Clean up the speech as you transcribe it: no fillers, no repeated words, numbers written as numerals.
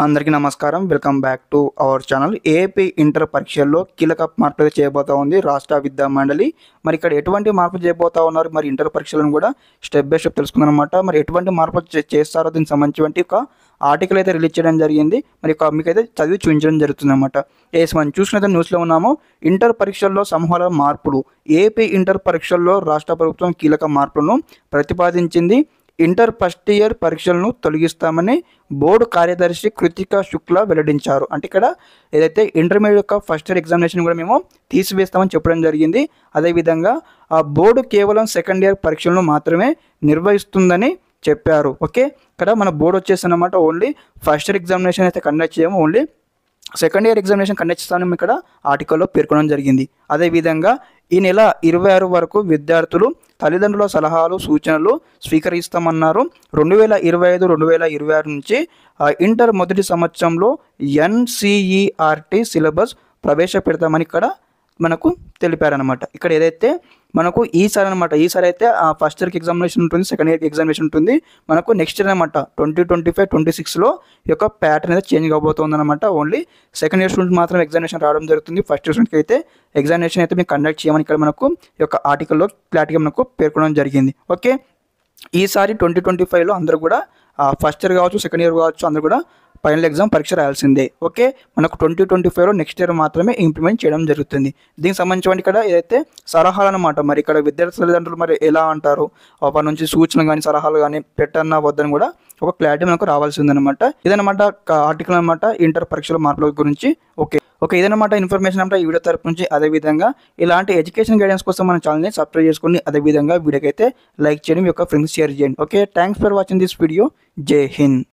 అందరికీ నమస్కారం. Welcome back to our channel. AP inter పరీక్షల్లో కీలక మార్పులు చేయబోతా ఉంది రాష్ట్ర విద్యా మండలి. మరి ఇక్కడ ఎటువంటి మార్పులు చేయబోతా ఉన్నారు, మరి ఇంటర్ పరీక్షలను కూడా స్టెప్ బై స్టెప్ తెలుసుకుందాం అనమాట. మరి ఎటువంటి మార్పులు చేస్తారో దీనికి సంబంధించి ఒక ఆర్టికల్ అయితే రిలీజ్ చేయడం జరిగింది. మరి మీకైతే చదివి చూపించడం జరుగుతుంది అనమాట. మనం చూసినట్టు న్యూస్లో ఉన్నాము. ఇంటర్ పరీక్షల్లో సమూహాల మార్పులు. ఏపీ ఇంటర్ పరీక్షల్లో రాష్ట్ర ప్రభుత్వం కీలక మార్పులను ప్రతిపాదించింది. ఇంటర్ ఫస్ట్ ఇయర్ పరీక్షలను తొలగిస్తామని బోర్డు కార్యదర్శి కృతికా శుక్లా వెల్లడించారు. అంటే ఇక్కడ ఏదైతే ఇంటర్మీడియట్ యొక్క ఫస్ట్ ఇయర్ ఎగ్జామినేషన్ కూడా మేము తీసివేస్తామని చెప్పడం జరిగింది. అదేవిధంగా ఆ బోర్డు కేవలం సెకండ్ ఇయర్ పరీక్షలను మాత్రమే నిర్వహిస్తుందని చెప్పారు. ఓకే, ఇక్కడ మన బోర్డు వచ్చేసి అన్నమాట ఓన్లీ ఫస్ట్ ఇయర్ ఎగ్జామినేషన్ అయితే కండక్ట్ చేయము, only second year examination conduct చేస్తామని ఇక్కడ ఆర్టికల్లో పేర్కొనడం జరిగింది. అదేవిధంగా ఈ నెల 26 వరకు విద్యార్థులు తల్లిదండ్రుల సలహాలు సూచనలు స్వీకరిస్తామన్నారు. 2025-2026 నుంచి ఇంటర్ మొదటి సంవత్సరంలో ఎన్సీఈఆర్టీ సిలబస్ ప్రవేశపెడతామని ఇక్కడ మనకు తెలిపారనమాట. ఇక్కడ ఏదైతే మనకు ఈసారి అయితే ఫస్ట్ ఇయర్కి ఎగ్జామినేషన్ ఉంటుంది, సెకండ్ ఇయర్కి ఎగ్జామినేషన్ ఉంటుంది. మనకు నెక్స్ట్ ఇయర్ అనమాట 2025-26లో ఈ యొక్క ప్యాటర్న్ అయితే చేంజ్ కాబోతుంది అనమాట. ఓన్లీ సెకండ్ ఇయర్ స్టూడెంట్ మాత్రం ఎగ్జామినేషన్ రావడం జరుగుతుంది. ఫస్ట్ ఇయర్ స్టూడెంట్కి అయితే ఎగ్జామినేషన్ అయితే మేము కండక్ట్ చేయమని ఇక్కడ మనకు ఈ యొక్క ఆర్టికల్లో క్లారిటీగా మనకు పేర్కొనడం జరిగింది. ఓకే, ఈసారి 2025లో అందరూ కూడా ఫస్ట్ ఇయర్ కావచ్చు, సెకండ్ ఇయర్ కావచ్చు, అందరూ కూడా ఫైనల్ ఎగ్జామ్ పరీక్ష రాయాల్సిందే. ఓకే, మనకు 2025లో నెక్స్ట్ ఇయర్ మాత్రమే ఇంప్లిమెంట్ చేయడం జరుగుతుంది. దీనికి సంబంధించి ఇక్కడ ఏదైతే సలహాలు అనమాట, మరి ఇక్కడ విద్యార్థి తల్లిదండ్రులు మరి ఎలా అంటారు, వారి నుంచి సూచనలు కానీ సలహాలు కానీ పెట్టన్నా వద్దని కూడా ఒక క్లారిటీ మనకు రావాల్సిందనమాట. ఇదనమాట ఆర్టికల్ అనమాట ఇంటర్ పరీక్షల మార్పుల గురించి. ఓకే, ఇదనమాట ఇన్ఫర్మేషన్ అంటే ఈ వీడియో తరపు నుంచి. అదేవిధంగా ఇలాంటి ఎడ్యుకేషన్ గైడెన్స్ కోసం మన ఛానల్ని సబ్స్క్రైబ్ చేసుకొని అదేవిధంగా వీడియోకి అయితే లైక్ చేయడం, మీ యొక్క ఫ్రెండ్స్ షేర్ చేయండి. Okay, thanks for watching this video. జై హింద్.